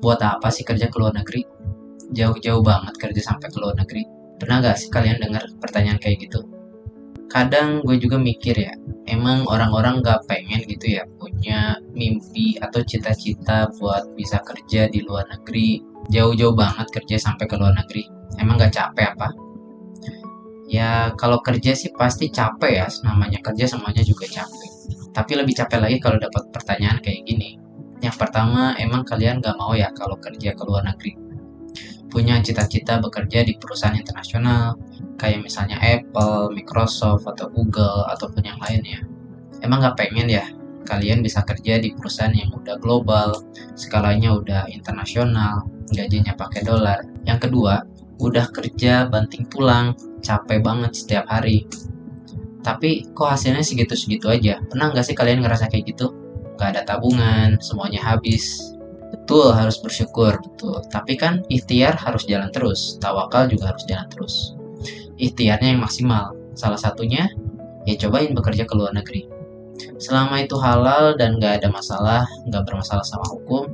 Buat apa sih kerja ke luar negeri? Jauh-jauh banget kerja sampai ke luar negeri. Pernah gak sih kalian dengar pertanyaan kayak gitu? Kadang gue juga mikir ya, emang orang-orang gak pengen gitu ya punya mimpi atau cita-cita buat bisa kerja di luar negeri, jauh-jauh banget kerja sampai ke luar negeri. Emang gak capek apa? Ya kalau kerja sih pasti capek ya, namanya kerja semuanya juga capek. Tapi lebih capek lagi kalau dapat pertanyaan kayak gini. Yang pertama, emang kalian gak mau ya kalau kerja ke luar negeri? Punya cita-cita bekerja di perusahaan internasional, kayak misalnya Apple, Microsoft, atau Google, ataupun yang lainnya. Emang nggak pengen ya kalian bisa kerja di perusahaan yang udah global, skalanya udah internasional, gajinya pakai dolar. Yang kedua, udah kerja banting tulang, capek banget setiap hari. Tapi kok hasilnya segitu-segitu aja? Pernah nggak sih kalian ngerasa kayak gitu? Gak ada tabungan, semuanya habis. Betul, harus bersyukur, betul. Tapi kan ikhtiar harus jalan terus, tawakal juga harus jalan terus. Ikhtiarnya yang maksimal. Salah satunya, ya cobain bekerja ke luar negeri. Selama itu halal dan gak ada masalah, gak bermasalah sama hukum,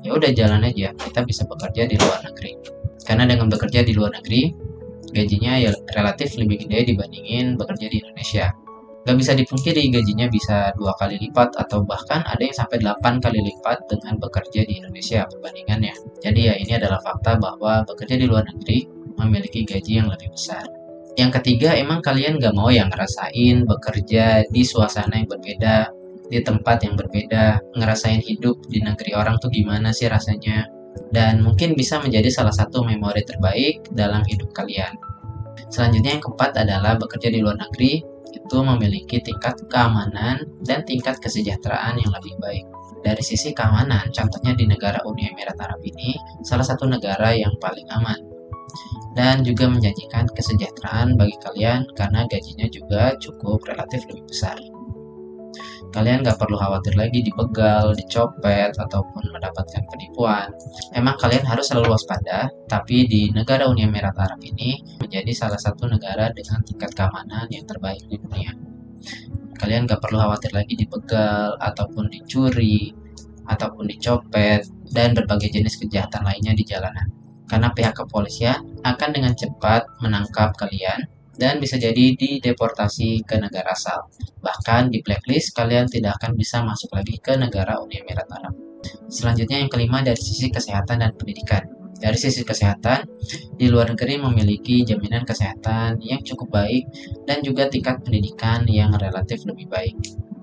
ya udah jalan aja. Kita bisa bekerja di luar negeri. Karena dengan bekerja di luar negeri, gajinya ya relatif lebih gede dibandingin bekerja di Indonesia. Gak bisa dipungkiri gajinya bisa 2 kali lipat atau bahkan ada yang sampai 8 kali lipat dengan bekerja di Indonesia perbandingannya. Jadi ya ini adalah fakta bahwa bekerja di luar negeri memiliki gaji yang lebih besar. Yang ketiga, emang kalian gak mau yang ngerasain bekerja di suasana yang berbeda, di tempat yang berbeda, ngerasain hidup di negeri orang tuh gimana sih rasanya? Dan mungkin bisa menjadi salah satu memori terbaik dalam hidup kalian. Selanjutnya yang keempat adalah bekerja di luar negeri itu memiliki tingkat keamanan dan tingkat kesejahteraan yang lebih baik. Dari sisi keamanan, contohnya di negara Uni Emirat Arab ini, salah satu negara yang paling aman. Dan juga menjanjikan kesejahteraan bagi kalian karena gajinya juga cukup relatif lebih besar. Kalian gak perlu khawatir lagi dibegal, dicopet, ataupun mendapatkan penipuan. Emang kalian harus selalu waspada, tapi di negara Uni Emirat Arab ini menjadi salah satu negara dengan tingkat keamanan yang terbaik di dunia. Kalian gak perlu khawatir lagi dibegal, ataupun dicuri, ataupun dicopet, dan berbagai jenis kejahatan lainnya di jalanan. Karena pihak kepolisian akan dengan cepat menangkap kalian dan bisa jadi dideportasi ke negara asal. Bahkan di blacklist, kalian tidak akan bisa masuk lagi ke negara Uni Emirat Arab. Selanjutnya yang kelima dari sisi kesehatan dan pendidikan. Dari sisi kesehatan, di luar negeri memiliki jaminan kesehatan yang cukup baik dan juga tingkat pendidikan yang relatif lebih baik.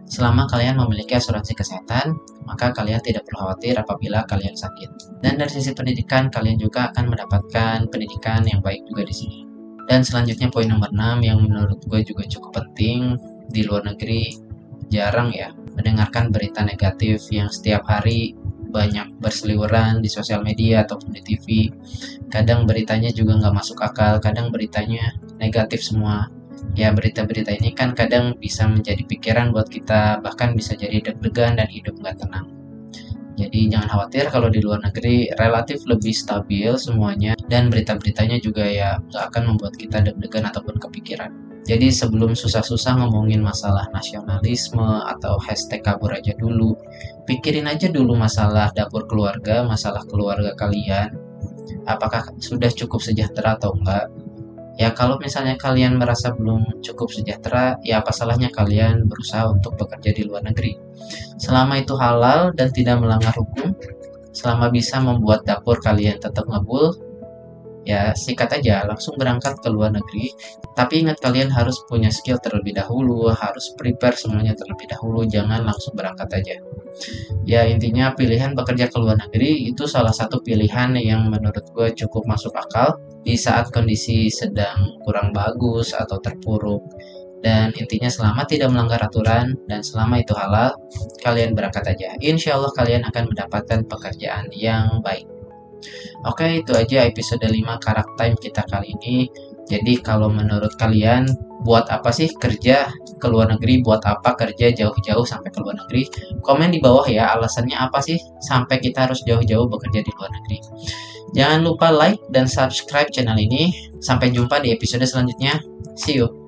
Selama kalian memiliki asuransi kesehatan, maka kalian tidak perlu khawatir apabila kalian sakit. Dan dari sisi pendidikan, kalian juga akan mendapatkan pendidikan yang baik juga di sini. Dan selanjutnya poin nomor 6 yang menurut gue juga cukup penting, di luar negeri jarang ya mendengarkan berita negatif yang setiap hari banyak berseliweran di sosial media ataupun di TV. Kadang beritanya juga nggak masuk akal, kadang beritanya negatif semua. Ya berita-berita ini kan kadang bisa menjadi pikiran buat kita, bahkan bisa jadi deg-degan dan hidup nggak tenang. Jadi jangan khawatir kalau di luar negeri relatif lebih stabil semuanya dan berita-beritanya juga ya nggak akan membuat kita deg-degan ataupun kepikiran. Jadi sebelum susah-susah ngomongin masalah nasionalisme atau hashtag kabur aja dulu, pikirin aja dulu masalah dapur keluarga, masalah keluarga kalian, apakah sudah cukup sejahtera atau enggak. Ya kalau misalnya kalian merasa belum cukup sejahtera, ya apa salahnya kalian berusaha untuk bekerja di luar negeri. Selama itu halal dan tidak melanggar hukum, selama bisa membuat dapur kalian tetap ngebul, ya sikat aja, langsung berangkat ke luar negeri. Tapi ingat kalian harus punya skill terlebih dahulu, harus prepare semuanya terlebih dahulu, jangan langsung berangkat aja. Ya intinya pilihan bekerja ke luar negeri itu salah satu pilihan yang menurut gue cukup masuk akal di saat kondisi sedang kurang bagus atau terpuruk. Dan intinya selama tidak melanggar aturan dan selama itu halal, kalian berangkat aja. Insya Allah kalian akan mendapatkan pekerjaan yang baik. Oke, itu aja episode 5 Karak Time kita kali ini. Jadi kalau menurut kalian, buat apa sih kerja ke luar negeri? Buat apa kerja jauh-jauh sampai ke luar negeri? Komen di bawah ya, alasannya apa sih sampai kita harus jauh-jauh bekerja di luar negeri. Jangan lupa like dan subscribe channel ini. Sampai jumpa di episode selanjutnya. See you.